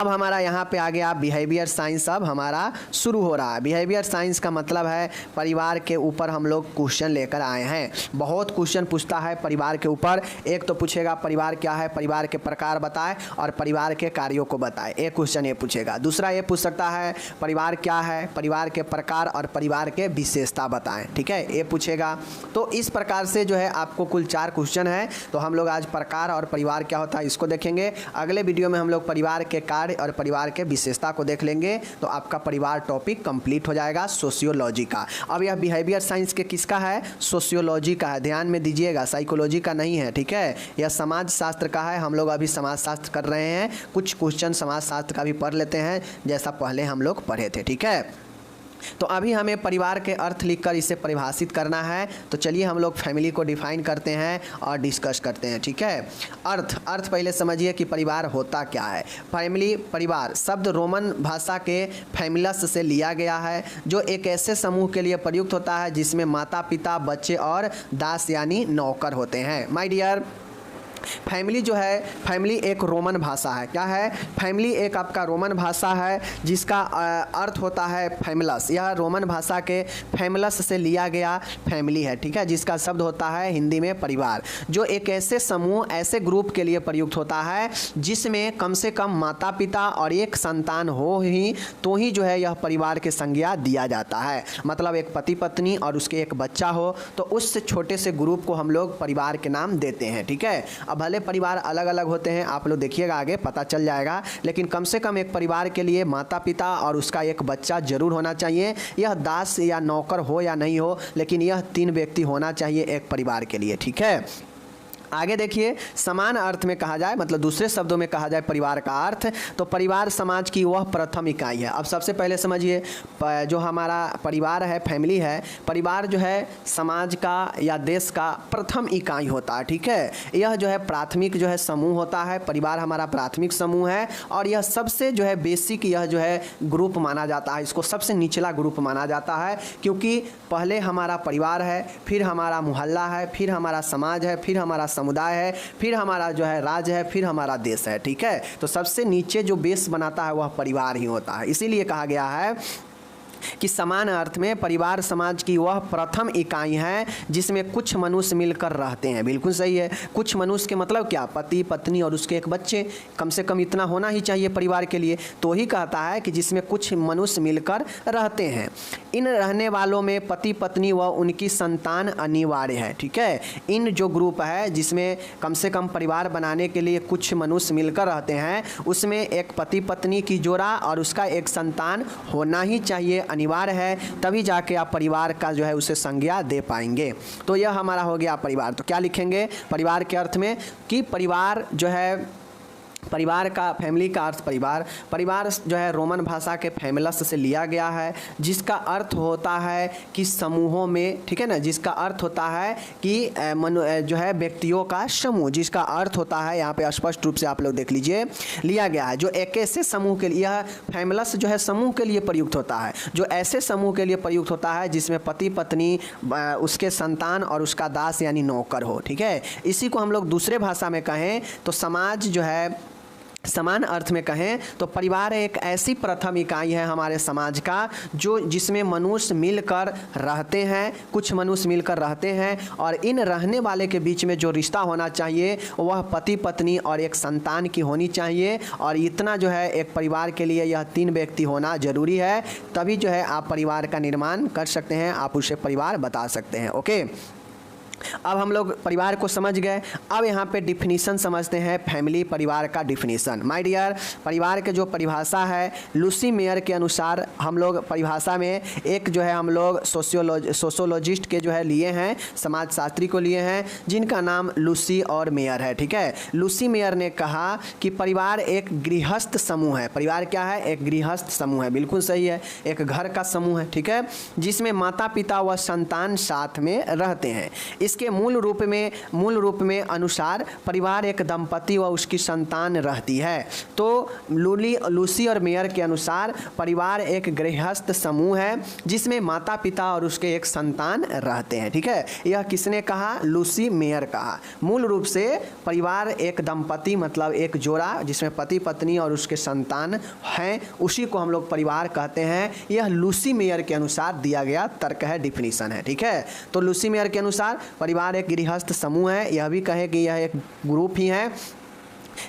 अब हमारा यहाँ पे आ गया बिहेवियर साइंस। अब हमारा शुरू हो रहा है। बिहेवियर साइंस का मतलब है परिवार के ऊपर हम लोग क्वेश्चन लेकर आए हैं। बहुत क्वेश्चन पूछता है परिवार के ऊपर। एक तो पूछेगा परिवार क्या है, परिवार के प्रकार बताए और परिवार के कार्यों को बताए, एक क्वेश्चन ये पूछेगा। दूसरा ये पूछ सकता है परिवार क्या है, परिवार के प्रकार और परिवार के विशेषता बताएं, ठीक है, ये पूछेगा। तो इस प्रकार से जो है आपको कुल 4 क्वेश्चन है। तो हम लोग आज प्रकार और परिवार क्या होता है इसको देखेंगे। अगले वीडियो में हम लोग परिवार के कार्य और परिवार के विशेषता को देख लेंगे। तो आपका परिवार टॉपिक कंप्लीट हो जाएगा सोशियोलॉजी का। अब यह बिहेवियर साइंस के किसका है, सोशियोलॉजी का है, ध्यान में दीजिएगा, साइकोलॉजी का नहीं है, ठीक है। यह समाज शास्त्र का है। हम लोग अभी समाज शास्त्र कर रहे हैं। कुछ क्वेश्चन समाज शास्त्र का भी पढ़ लेते हैं जैसा पहले हम लोग पढ़े थे, ठीक है। तो अभी हमें परिवार के अर्थ लिखकर इसे परिभाषित करना है। तो चलिए हम लोग फैमिली को डिफाइन करते हैं और डिस्कस करते हैं, ठीक है। अर्थ पहले समझिए कि परिवार होता क्या है। फैमिली, परिवार शब्द रोमन भाषा के फैमिलस से लिया गया है, जो एक ऐसे समूह के लिए प्रयुक्त होता है जिसमें माता पिता, बच्चे और दास यानी नौकर होते हैं। माय डियर, फैमिली जो है, फैमिली एक रोमन भाषा है। क्या है, फैमिली एक आपका रोमन भाषा है जिसका अर्थ होता है फैमिलस। यह रोमन भाषा के फैमिलस से लिया गया फैमिली है, ठीक है, जिसका शब्द होता है हिंदी में परिवार, जो एक ऐसे समूह, ऐसे ग्रुप के लिए प्रयुक्त होता है जिसमें कम से कम माता पिता और एक संतान हो ही तो ही जो है यह परिवार के संज्ञा दिया जाता है। मतलब एक पति पत्नी और उसके एक बच्चा हो तो उस छोटे से ग्रुप को हम लोग परिवार के नाम देते हैं, ठीक है। अब भले परिवार अलग अलग होते हैं, आप लोग देखिएगा आगे पता चल जाएगा, लेकिन कम से कम एक परिवार के लिए माता पिता और उसका एक बच्चा जरूर होना चाहिए। यह दास या नौकर हो या नहीं हो, लेकिन यह 3 व्यक्ति होना चाहिए एक परिवार के लिए, ठीक है। आगे देखिए, समान अर्थ में कहा जाए, मतलब दूसरे शब्दों में कहा जाए परिवार का अर्थ, तो परिवार समाज की वह प्रथम इकाई है। अब सबसे पहले समझिए, जो हमारा परिवार है, फैमिली है, परिवार जो है समाज का या देश का प्रथम इकाई होता है, ठीक है। यह जो है प्राथमिक जो है समूह होता है। परिवार हमारा प्राथमिक समूह है और यह सबसे जो है बेसिक, यह जो है ग्रुप माना जाता है। इसको सबसे निचला ग्रुप माना जाता है, क्योंकि पहले हमारा परिवार है, फिर हमारा मोहल्ला है, फिर हमारा समाज है, फिर हमारा समुदाय है, फिर हमारा जो है राज्य है, फिर हमारा देश है, ठीक है। तो सबसे नीचे जो बेस बनाता है वह परिवार ही होता है। इसीलिए कहा गया है कि समान अर्थ में परिवार समाज की वह प्रथम इकाई है जिसमें कुछ मनुष्य मिलकर रहते हैं। बिल्कुल सही है। कुछ मनुष्य के मतलब क्या, पति पत्नी और उसके एक बच्चे, कम से कम इतना होना ही चाहिए परिवार के लिए। तो ही कहता है कि जिसमें कुछ मनुष्य मिलकर रहते हैं। इन रहने वालों में पति पत्नी व उनकी संतान अनिवार्य है, ठीक है। इन जो ग्रुप है जिसमें कम से कम परिवार बनाने के लिए कुछ मनुष्य मिलकर रहते हैं, उसमें एक पति पत्नी की जोड़ा और उसका एक संतान होना ही चाहिए, अनिवार्य है। तभी जाके आप परिवार का जो है उसे संज्ञा दे पाएंगे। तो यह हमारा हो गया परिवार। तो क्या लिखेंगे परिवार के अर्थ में, कि परिवार जो है, परिवार का, फैमिली का अर्थ परिवार, परिवार जो है रोमन भाषा के फैमिलस से लिया गया है, जिसका अर्थ होता है कि समूहों में, ठीक है ना, जिसका अर्थ होता है कि जो है व्यक्तियों का समूह, जिसका अर्थ होता है, यहाँ पे स्पष्ट रूप से आप लोग देख लीजिए, लिया गया है जो एक ऐसे समूह के लिए, यह फैमिलस जो है समूह के लिए प्रयुक्त होता है, जो ऐसे समूह के लिए प्रयुक्त होता है जिसमें पति पत्नी, उसके संतान और उसका दास यानी नौकर हो, ठीक है। इसी को हम लोग दूसरे भाषा में कहें तो समाज जो है, समान अर्थ में कहें तो परिवार एक ऐसी प्रथम इकाई है हमारे समाज का जो जिसमें मनुष्य मिलकर रहते हैं, कुछ मनुष्य मिलकर रहते हैं, और इन रहने वाले के बीच में जो रिश्ता होना चाहिए वह पति पत्नी और एक संतान की होनी चाहिए। और इतना जो है एक परिवार के लिए यह 3 व्यक्ति होना जरूरी है, तभी जो है आप परिवार का निर्माण कर सकते हैं, आप उसे परिवार बता सकते हैं। ओके, अब हम लोग परिवार को समझ गए। अब यहाँ पे डिफिनीशन समझते हैं, फैमिली, परिवार का डिफिनीशन। माय डियर, परिवार के जो परिभाषा है लूसी मेयर के अनुसार, हम लोग परिभाषा में एक जो है हम लोग सोशियोलॉजिस्ट के जो है लिए हैं, समाजशास्त्री को लिए हैं, जिनका नाम लूसी और मेयर है, ठीक है। लूसी मेयर ने कहा कि परिवार एक गृहस्थ समूह है। परिवार क्या है, एक गृहस्थ समूह है, बिल्कुल सही है, एक घर का समूह है, ठीक है, जिसमें माता पिता व संतान साथ में रहते हैं। इसके मूल रूप में अनुसार परिवार एक दंपति व उसकी संतान रहती है। तो लूसी और मेयर के अनुसार परिवार एक गृहस्थ समूह है जिसमें माता पिता और उसके एक संतान रहते हैं। ठीक है, यह किसने कहा? लूसी मेयर कहा। मूल रूप से परिवार एक दंपति मतलब एक जोड़ा जिसमें पति पत्नी और उसके संतान हैं, उसी को हम लोग परिवार कहते हैं। यह लूसी मेयर के अनुसार दिया गया तर्क है, डिफिनीशन है। ठीक है, तो लूसी मेयर के अनुसार परिवार एक गृहस्थ समूह है। यह भी कहे कि यह एक ग्रुप ही है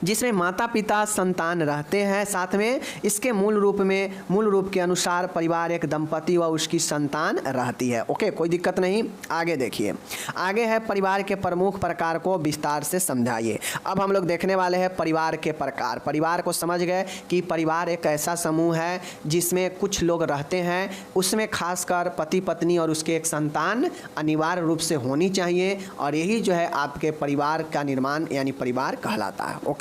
जिसमें माता पिता संतान रहते हैं साथ में। इसके मूल रूप के अनुसार परिवार एक दंपति व उसकी संतान रहती है। ओके, कोई दिक्कत नहीं। आगे देखिए, आगे है परिवार के प्रमुख प्रकार को विस्तार से समझाइए। अब हम लोग देखने वाले हैं परिवार के प्रकार। परिवार को समझ गए कि परिवार एक ऐसा समूह है जिसमें कुछ लोग रहते हैं, उसमें खासकर पति पत्नी और उसके एक संतान अनिवार्य रूप से होनी चाहिए, और यही जो है आपके परिवार का निर्माण यानी परिवार कहलाता है। ओके,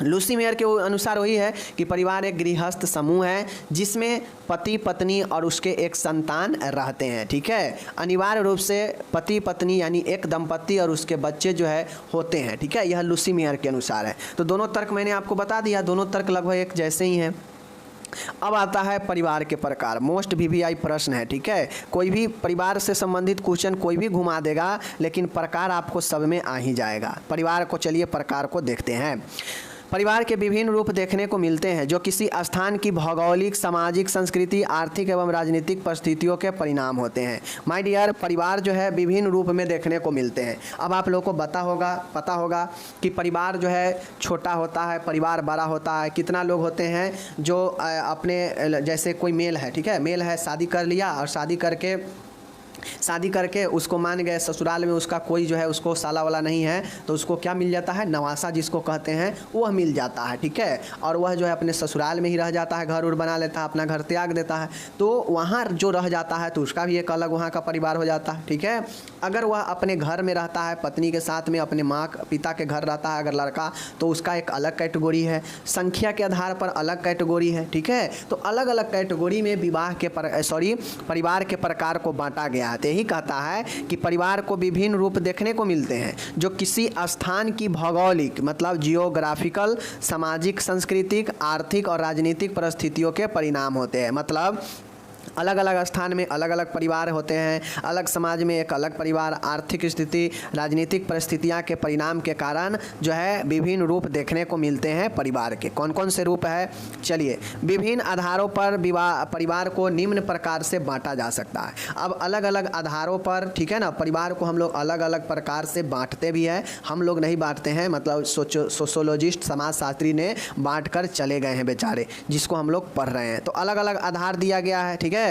लूसी मेयर के अनुसार वही है कि परिवार एक गृहस्थ समूह है जिसमें पति पत्नी और उसके एक संतान रहते हैं। ठीक है, अनिवार्य रूप से पति पत्नी यानी एक दंपति और उसके बच्चे जो है होते हैं। ठीक है, यह लूसी मेयर के अनुसार है। तो दोनों तर्क मैंने आपको बता दिया, दोनों तर्क लगभग एक जैसे ही हैं। अब आता है परिवार के प्रकार, मोस्ट VVI प्रश्न है। ठीक है, कोई भी परिवार से संबंधित क्वेश्चन कोई भी घुमा देगा, लेकिन प्रकार आपको सब में आ ही जाएगा। परिवार को चलिए प्रकार को देखते हैं। परिवार के विभिन्न रूप देखने को मिलते हैं जो किसी स्थान की भौगोलिक, सामाजिक, संस्कृति, आर्थिक एवं राजनीतिक परिस्थितियों के परिणाम होते हैं। माय डियर, परिवार जो है विभिन्न रूप में देखने को मिलते हैं। अब आप लोगों को पता होगा कि परिवार जो है छोटा होता है, परिवार बड़ा होता है। कितना लोग होते हैं जो अपने, जैसे कोई मेल है, ठीक है, मेल है, शादी कर लिया और शादी करके उसको मान गए ससुराल में उसका कोई जो है उसको साला वाला नहीं है, तो उसको क्या मिल जाता है? नवासा जिसको कहते हैं वह मिल जाता है। ठीक है, और वह जो है अपने ससुराल में ही रह जाता है, घर उर बना लेता है, अपना घर त्याग देता है, तो वहाँ जो रह जाता है तो उसका भी एक अलग वहाँ का परिवार हो जाता है। ठीक है, अगर वह अपने घर में रहता है पत्नी के साथ में, अपने माँ पिता के घर रहता है अगर लड़का, तो उसका एक अलग कैटेगरी है। संख्या के आधार पर अलग कैटेगरी है। ठीक है, तो अलग अलग कैटेगरी में परिवार के प्रकार को बांटा गया है। यही कहता है कि परिवार को विभिन्न रूप देखने को मिलते हैं जो किसी स्थान की भौगोलिक मतलब जियोग्राफिकल, सामाजिक, सांस्कृतिक, आर्थिक और राजनीतिक परिस्थितियों के परिणाम होते हैं। मतलब अलग अलग स्थान में अलग अलग परिवार होते हैं, अलग समाज में एक अलग परिवार, आर्थिक स्थिति, राजनीतिक परिस्थितियां के परिणाम के कारण जो है विभिन्न रूप देखने को मिलते हैं परिवार के। कौन कौन से रूप है? चलिए, विभिन्न आधारों पर परिवार को निम्न प्रकार से बांटा जा सकता है। अब अलग अलग आधारों पर, ठीक है ना, परिवार को हम लोग अलग अलग प्रकार से बांटते भी हैं। हम लोग नहीं बांटते हैं, मतलब सोशोलॉजिस्ट, समाजशास्त्री ने बांट कर चले गए हैं बेचारे, जिसको हम लोग पढ़ रहे हैं। तो अलग अलग आधार दिया गया है। ठीक है,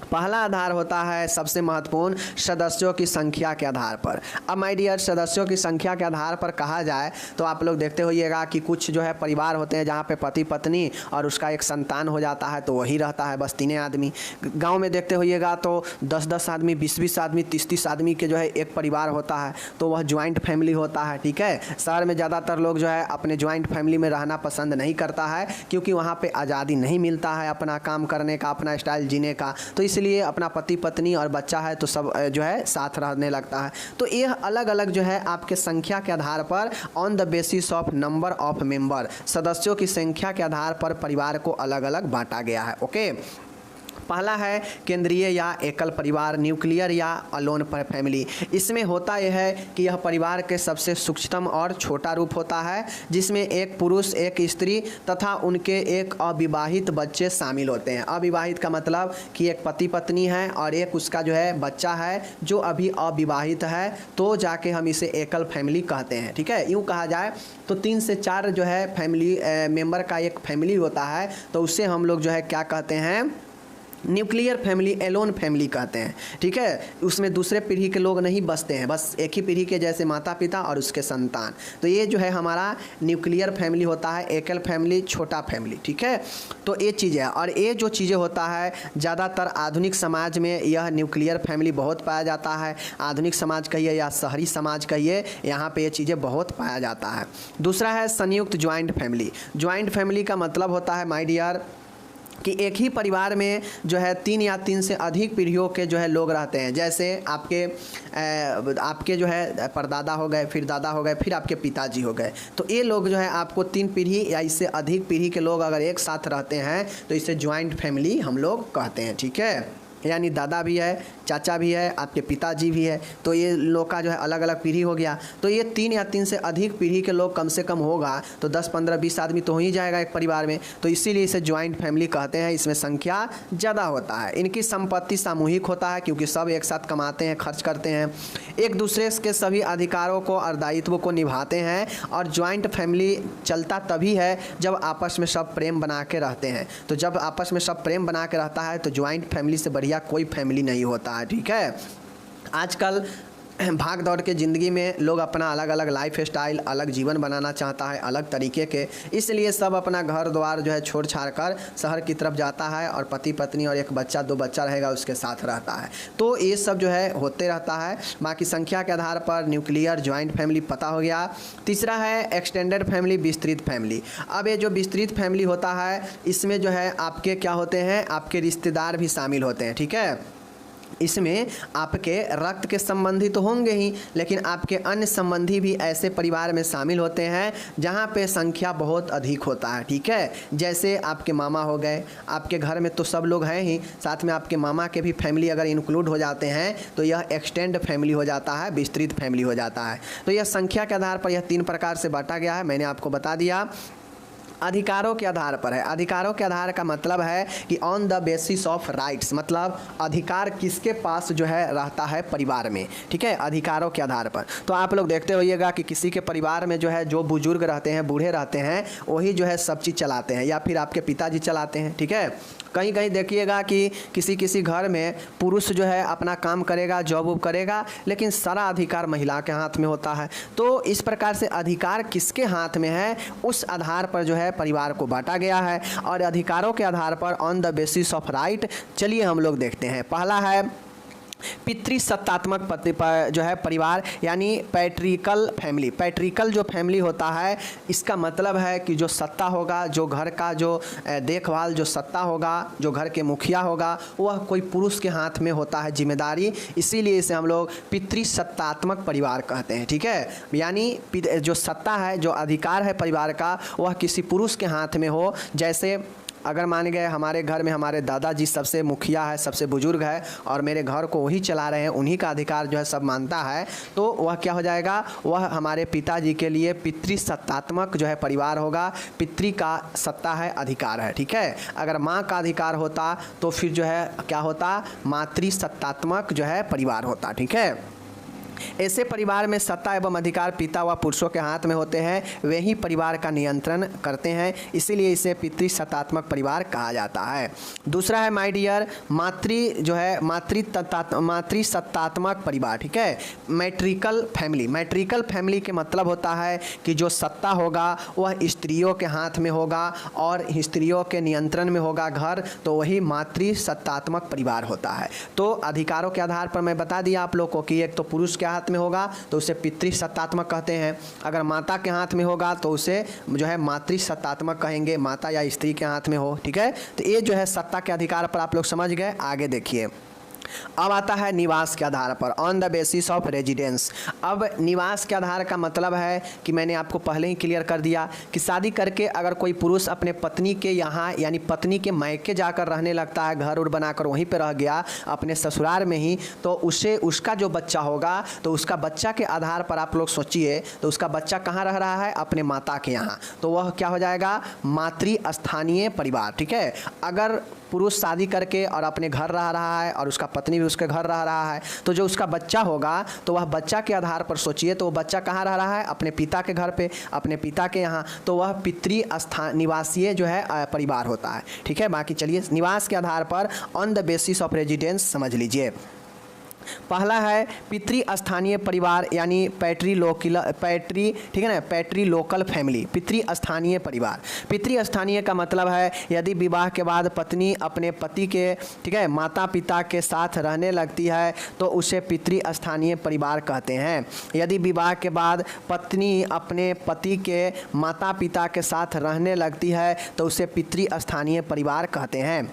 पहला आधार होता है सबसे महत्वपूर्ण सदस्यों की संख्या के आधार पर। अब माय डियर, सदस्यों की संख्या के आधार पर कहा जाए तो आप लोग देखते होइएगा कि कुछ जो है परिवार होते हैं जहाँ पे पति पत्नी और उसका एक संतान हो जाता है, तो वही रहता है बस 3 आदमी। गांव में देखते होइएगा तो 10-10 आदमी, 20-20 आदमी, 30-30 आदमी के जो है एक परिवार होता है, तो वह ज्वाइंट फैमिली होता है। ठीक है, शहर में ज़्यादातर लोग जो है अपने ज्वाइंट फैमिली में रहना पसंद नहीं करता है, क्योंकि वहाँ पर आज़ादी नहीं मिलता है अपना काम करने का, अपना स्टाइल जीने का। तो इसलिए अपना पति पत्नी और बच्चा है तो सब जो है साथ रहने लगता है। तो यह अलग अलग जो है आपके संख्या के आधार पर, on the basis of number of member, सदस्यों की संख्या के आधार पर परिवार को अलग अलग बांटा गया है। ओके, पहला है केंद्रीय या एकल परिवार, न्यूक्लियर या अलोन फैमिली। इसमें होता यह है कि यह परिवार के सबसे सूक्ष्म और छोटा रूप होता है, जिसमें एक पुरुष, एक स्त्री तथा उनके एक अविवाहित बच्चे शामिल होते हैं। अविवाहित का मतलब कि एक पति पत्नी है और एक उसका जो है बच्चा है जो अभी अविवाहित है, तो जाके हम इसे एकल फैमिली कहते हैं। ठीक है, यूँ कहा जाए तो 3 से 4 जो है फैमिली मेंबर का एक फैमिली होता है, तो उससे हम लोग जो है क्या कहते हैं? न्यूक्लियर फैमिली, एलोन फैमिली कहते हैं। ठीक है, उसमें दूसरे पीढ़ी के लोग नहीं बसते हैं, बस एक ही पीढ़ी के जैसे माता पिता और उसके संतान। तो ये जो है हमारा न्यूक्लियर फैमिली होता है, एकल फैमिली, छोटा फैमिली। ठीक है, तो ये चीज़ है। और ये जो चीज़ें होता है ज़्यादातर आधुनिक समाज में यह न्यूक्लियर फैमिली बहुत पाया जाता है। आधुनिक समाज कहिए या शहरी समाज कहिए, यहाँ पे ये चीज़ें बहुत पाया जाता है। दूसरा है संयुक्त ज्वाइंट फैमिली। ज्वाइंट फैमिली का मतलब होता है माय डियर कि एक ही परिवार में जो है 3 या 3 से अधिक पीढ़ियों के जो है लोग रहते हैं। जैसे आपके जो है परदादा हो गए, फिर दादा हो गए, फिर आपके पिताजी हो गए। तो ये लोग जो है आपको 3 पीढ़ी या इससे अधिक पीढ़ी के लोग अगर एक साथ रहते हैं तो इसे ज्वाइंट फैमिली हम लोग कहते हैं। ठीक है, यानी दादा भी है, चाचा भी है, आपके पिताजी भी है, तो ये लोग का जो है अलग अलग पीढ़ी हो गया। तो ये 3 या 3 से अधिक पीढ़ी के लोग कम से कम होगा तो 10, 15, 20 आदमी तो हो ही जाएगा एक परिवार में। तो इसीलिए इसे ज्वाइंट फैमिली कहते हैं। इसमें संख्या ज़्यादा होता है। इनकी संपत्ति सामूहिक होता है क्योंकि सब एक साथ कमाते हैं, खर्च करते हैं, एक दूसरे के सभी अधिकारों को और दायित्वों को निभाते हैं। और ज्वाइंट फैमिली चलता तभी है जब आपस में सब प्रेम बना के रहते हैं। तो जब आपस में सब प्रेम बना के रहता है तो ज्वाइंट फैमिली से बढ़िया कोई फैमिली नहीं होता है। ठीक है, आजकल भाग दौड़ के ज़िंदगी में लोग अपना अलग अलग लाइफ स्टाइल, अलग जीवन बनाना चाहता है, अलग तरीके के, इसलिए सब अपना घर द्वार जो है छोड़ छाड़ कर शहर की तरफ जाता है और पति पत्नी और एक बच्चा 2 बच्चा रहेगा उसके साथ रहता है। तो ये सब जो है होते रहता है। बाकी संख्या के आधार पर न्यूक्लियर ज्वाइंट फैमिली पता हो गया। तीसरा है एक्सटेंडेड फैमिली, विस्तृत फैमिली। अब ये जो विस्तृत फैमिली होता है इसमें जो है आपके क्या होते हैं, आपके रिश्तेदार भी शामिल होते हैं। ठीक है, इसमें आपके रक्त के संबंधी तो होंगे ही, लेकिन आपके अन्य संबंधी भी ऐसे परिवार में शामिल होते हैं जहाँ पे संख्या बहुत अधिक होता है। ठीक है, जैसे आपके मामा हो गए, आपके घर में तो सब लोग हैं ही, साथ में आपके मामा के भी फैमिली अगर इंक्लूड हो जाते हैं तो यह एक्सटेंड फैमिली हो जाता है, विस्तृत फैमिली हो जाता है। तो यह संख्या के आधार पर यह 3 प्रकार से बांटा गया है, मैंने आपको बता दिया। अधिकारों के आधार पर है। अधिकारों के आधार का मतलब है कि on the basis of rights, मतलब अधिकार किसके पास जो है रहता है परिवार में। ठीक है, अधिकारों के आधार पर। तो आप लोग देखते होइएगा कि किसी के परिवार में जो है जो बुजुर्ग रहते हैं, बूढ़े रहते हैं, वही जो है सब चीज़ चलाते हैं, या फिर आपके पिताजी चलाते हैं। ठीक है, कहीं कहीं देखिएगा कि किसी घर में पुरुष जो है अपना काम करेगा, जॉब वॉब करेगा, लेकिन सारा अधिकार महिला के हाथ में होता है। तो इस प्रकार से अधिकार किसके हाथ में है उस आधार पर जो है परिवार को बांटा गया है। और अधिकारों के आधार पर on the basis of right, चलिए हम लोग देखते हैं। पहला है पितृसत्तात्मक जो है परिवार, यानी पैट्रिकल फैमिली। पैट्रिकल जो फैमिली होता है इसका मतलब है कि जो सत्ता होगा, जो घर का जो देखभाल, जो सत्ता होगा, जो घर के मुखिया होगा, वह कोई पुरुष के हाथ में होता है जिम्मेदारी। इसीलिए इसे हम लोग पितृसत्तात्मक परिवार कहते हैं। ठीक है, यानी जो सत्ता है, जो अधिकार है परिवार का, वह किसी पुरुष के हाथ में हो। जैसे अगर मान गए हमारे घर में हमारे दादाजी सबसे मुखिया है, सबसे बुजुर्ग है, और मेरे घर को वही चला रहे हैं, उन्हीं का अधिकार जो है सब मानता है, तो वह क्या हो जाएगा, वह हमारे पिताजी के लिए पितृसत्तात्मक जो है परिवार होगा। पितृ का सत्ता है, अधिकार है। ठीक है, अगर माँ का अधिकार होता तो फिर जो है क्या होता, मातृसत्तात्मक जो है परिवार होता। ठीक है, ऐसे परिवार में सत्ता एवं अधिकार पिता व पुरुषों के हाथ में होते हैं, वे ही परिवार का नियंत्रण करते हैं, इसीलिए इसे पितृसत्तात्मक परिवार कहा जाता है। दूसरा है माय डियर मातृसत्तात्मक परिवार। ठीक है, मैट्रिकल फैमिली। मैट्रिकल फैमिली के मतलब होता है कि जो सत्ता होगा वह स्त्रियों के हाथ में होगा और स्त्रियों के नियंत्रण में होगा घर, तो वही मातृसत्तात्मक परिवार होता है। तो अधिकारों के आधार पर मैं बता दिया आप लोग को कि एक तो पुरुष के हाथ में होगा तो उसे पितृसत्तात्मक कहते हैं, अगर माता के हाथ में होगा तो उसे जो है मातृसत्तात्मक कहेंगे, माता या स्त्री के हाथ में हो। ठीक है, तो ये जो है सत्ता के अधिकार पर आप लोग समझ गए। आगे देखिए, अब आता है निवास के आधार पर, on the basis of residence. अब निवास के आधार का मतलब है कि मैंने आपको पहले ही क्लियर कर दिया कि शादी करके अगर कोई पुरुष अपने पत्नी के यहाँ यानी पत्नी के मायके जाकर रहने लगता है, घर उर बनाकर वहीं पे रह गया अपने ससुराल में ही, तो उसे उसका जो बच्चा होगा तो उसका बच्चा के आधार पर आप लोग सोचिए, तो उसका बच्चा कहाँ रह रहा है, अपने माता के यहाँ, तो वह क्या हो जाएगा, मातृस्थानीय परिवार। ठीक है, अगर पुरुष शादी करके और अपने घर रह रहा है और उसका पत्नी भी उसके घर रह रहा है, तो जो उसका बच्चा होगा तो वह बच्चा के आधार पर सोचिए, तो वो बच्चा कहाँ रह रहा है, अपने पिता के घर पे, अपने पिता के यहाँ, तो वह पितृस्थान निवासीय जो है परिवार होता है। ठीक है, बाकी चलिए निवास के आधार पर on the basis of residence समझ लीजिए। पहला है पितृस्थानीय परिवार यानी ठीक है ना, पैट्रीलोकल फैमिली, पितृस्थानीय परिवार। पितृस्थानीय का मतलब है यदि विवाह के बाद पत्नी अपने पति के, ठीक है, माता पिता के साथ रहने लगती है तो उसे पितृस्थानीय परिवार कहते हैं। यदि विवाह के बाद पत्नी अपने पति के माता पिता के साथ रहने लगती है तो उसे पितृस्थानीय परिवार कहते हैं।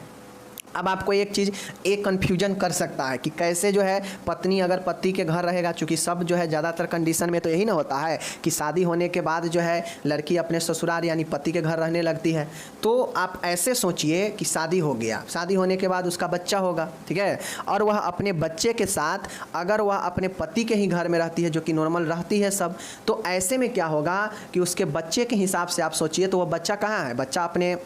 अब आपको एक चीज़ एक कन्फ्यूजन कर सकता है कि कैसे जो है पत्नी अगर पति के घर रहेगा, चूँकि सब जो है ज़्यादातर कंडीशन में तो यही ना होता है कि शादी होने के बाद जो है लड़की अपने ससुराल यानी पति के घर रहने लगती है। तो आप ऐसे सोचिए कि शादी हो गया, शादी होने के बाद उसका बच्चा होगा, ठीक है, और वह अपने बच्चे के साथ अगर वह अपने पति के ही घर में रहती है, जो कि नॉर्मल रहती है सब, तो ऐसे में क्या होगा कि उसके बच्चे के हिसाब से आप सोचिए तो वह बच्चा कहाँ है, बच्चा अपने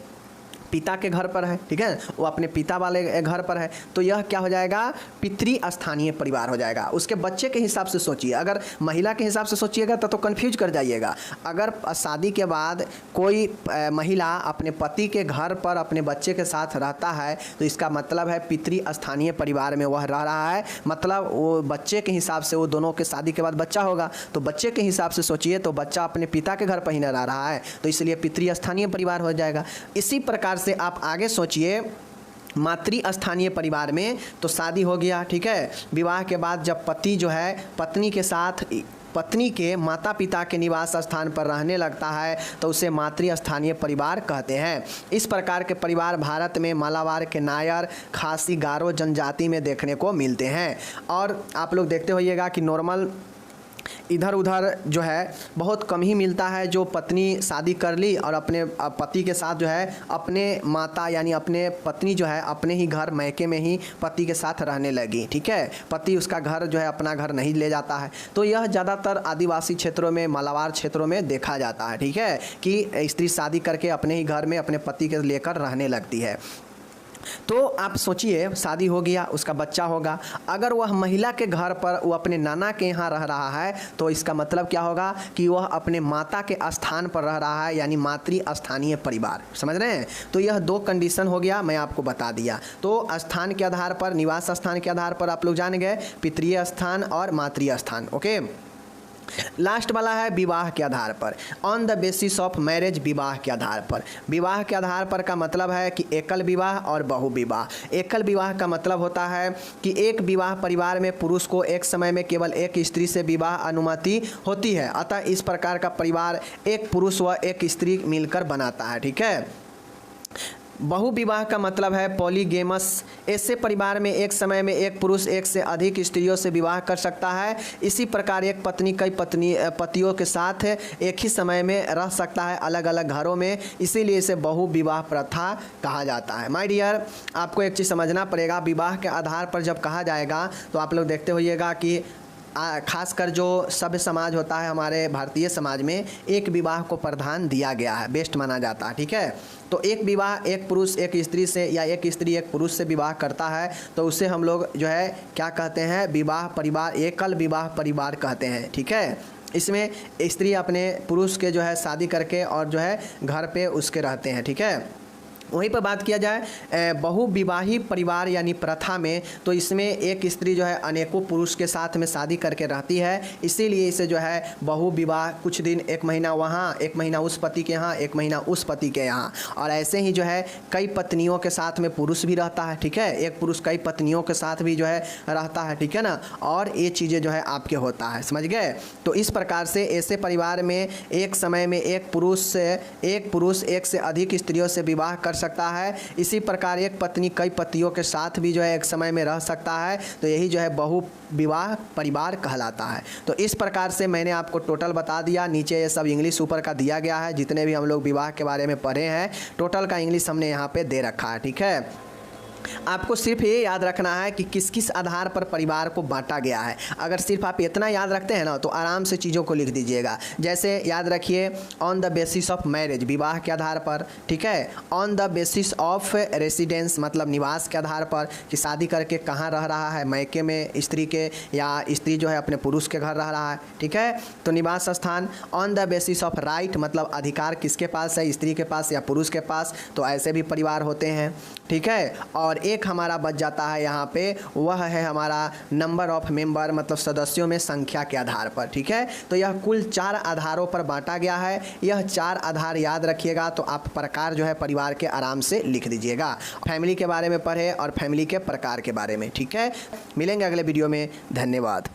पिता के घर पर है, ठीक है, वो अपने पिता वाले घर पर है। तो यह क्या हो जाएगा, पितृस्थानीय परिवार हो जाएगा। उसके बच्चे के हिसाब से सोचिए, अगर महिला के हिसाब से सोचिएगा तो कंफ्यूज कर जाइएगा। अगर शादी के बाद कोई महिला अपने पति के घर पर अपने बच्चे के साथ रहता है तो इसका मतलब है पितृस्थानीय परिवार में वह रह रहा है, मतलब वो बच्चे के हिसाब से, वो दोनों के शादी के बाद बच्चा होगा तो बच्चे के हिसाब से सोचिए तो बच्चा अपने पिता के घर पर ही न रह रहा है, तो इसलिए पितृस्थानीय परिवार हो जाएगा। इसी प्रकार से आप आगे सोचिए मातृस्थानीय परिवार में तो शादी हो गया, ठीक है, विवाह के बाद जब पति जो है पत्नी के साथ पत्नी के माता पिता के निवास स्थान पर रहने लगता है तो उसे मातृस्थानीय परिवार कहते हैं। इस प्रकार के परिवार भारत में मालाबार के नायर, खासी, गारो जनजाति में देखने को मिलते हैं। और आप लोग देखते होइएगा कि नॉर्मल इधर उधर जो है बहुत कम ही मिलता है जो पत्नी शादी कर ली और अपने पति के साथ जो है अपने माता यानी अपने पत्नी जो है अपने ही घर मैके में ही पति के साथ रहने लगी, ठीक है, पति उसका घर जो है अपना घर नहीं ले जाता है। तो यह ज़्यादातर आदिवासी क्षेत्रों में, मालाबार क्षेत्रों में देखा जाता है, ठीक है, कि स्त्री शादी करके अपने ही घर में अपने पति के लेकर रहने लगती है। तो आप सोचिए शादी हो गया, उसका बच्चा होगा, अगर वह महिला के घर पर वो अपने नाना के यहाँ रह रहा है तो इसका मतलब क्या होगा कि वह अपने माता के स्थान पर रह रहा है, यानी मातृस्थानीय परिवार। समझ रहे हैं? तो यह दो कंडीशन हो गया, मैं आपको बता दिया। तो स्थान के आधार पर, निवास स्थान के आधार पर आप लोग जान गए पितृय स्थान और मातृ स्थान। ओके, लास्ट वाला है विवाह के आधार पर, on the basis of marriage, विवाह के आधार पर। विवाह के आधार पर का मतलब है कि एकल विवाह और बहु विवाह। एकल विवाह का मतलब होता है कि एक विवाह परिवार में पुरुष को एक समय में केवल एक स्त्री से विवाह अनुमति होती है, अतः इस प्रकार का परिवार एक पुरुष व एक स्त्री मिलकर बनाता है, ठीक है। बहु विवाह का मतलब है पॉलीगेमस, ऐसे परिवार में एक समय में एक पुरुष एक से अधिक स्त्रियों से विवाह कर सकता है। इसी प्रकार एक पत्नी कई पतियों के साथ एक ही समय में रह सकता है अलग अलग घरों में, इसीलिए इसे बहु विवाह प्रथा कहा जाता है। माय डियर, आपको एक चीज़ समझना पड़ेगा, विवाह के आधार पर जब कहा जाएगा तो आप लोग देखते होइएगा कि खासकर जो सभ्य समाज होता है हमारे भारतीय समाज में एक विवाह को प्राधान्य दिया गया है, बेस्ट माना जाता है, ठीक है। तो एक विवाह एक पुरुष एक स्त्री से या एक स्त्री एक पुरुष से विवाह करता है तो उसे हम लोग जो है क्या कहते हैं, विवाह परिवार, एकल विवाह परिवार कहते हैं, ठीक है। इसमें स्त्री अपने पुरुष के जो है शादी करके और जो है घर पे उसके रहते हैं, ठीक है। वहीं पर बात किया जाए बहुविवाही परिवार यानी प्रथा में, तो इसमें एक स्त्री जो है अनेकों पुरुष के साथ में शादी करके रहती है, इसीलिए इसे जो है बहुविवाह, कुछ दिन एक महीना वहाँ, एक महीना उस पति के यहाँ, एक महीना उस पति के यहाँ, और ऐसे ही जो है कई पत्नियों के साथ में पुरुष भी रहता है, ठीक है, एक पुरुष कई पत्नियों के साथ भी जो है रहता है, ठीक है ना। और ये चीज़ें जो है आपके होता है, समझ गए। तो इस प्रकार से ऐसे परिवार में एक समय में एक पुरुष एक से अधिक स्त्रियों से विवाह कर सकता है। इसी प्रकार एक पत्नी कई पतियों के साथ भी जो है एक समय में रह सकता है, तो यही जो है बहु विवाह परिवार कहलाता है। तो इस प्रकार से मैंने आपको टोटल बता दिया, नीचे ये सब इंग्लिश ऊपर का दिया गया है, जितने भी हम लोग विवाह के बारे में पढ़े हैं टोटल का इंग्लिश हमने यहाँ पे दे रखा है, ठीक है। आपको सिर्फ ये याद रखना है कि किस किस आधार पर परिवार को बांटा गया है। अगर सिर्फ आप इतना याद रखते हैं ना तो आराम से चीज़ों को लिख दीजिएगा। जैसे याद रखिए on the basis of marriage, विवाह के आधार पर, ठीक है। On the basis of residence मतलब निवास के आधार पर कि शादी करके कहाँ रह रहा है, मैके में स्त्री के या स्त्री जो है अपने पुरुष के घर रह रहा है, ठीक है, तो निवास स्थान। On the basis of right मतलब अधिकार किसके पास है, स्त्री के पास या पुरुष के पास, तो ऐसे भी परिवार होते हैं, ठीक है। और और एक हमारा बच जाता है यहाँ पे, वह है हमारा नंबर ऑफ मेंबर, मतलब सदस्यों में संख्या के आधार पर। ठीक है, तो यह कुल 4 आधारों पर बांटा गया है। यह 4 आधार याद रखिएगा तो आप प्रकार जो है परिवार के आराम से लिख दीजिएगा। फैमिली के बारे में पढ़े और फैमिली के प्रकार के बारे में। ठीक है, मिलेंगे अगले वीडियो में। धन्यवाद।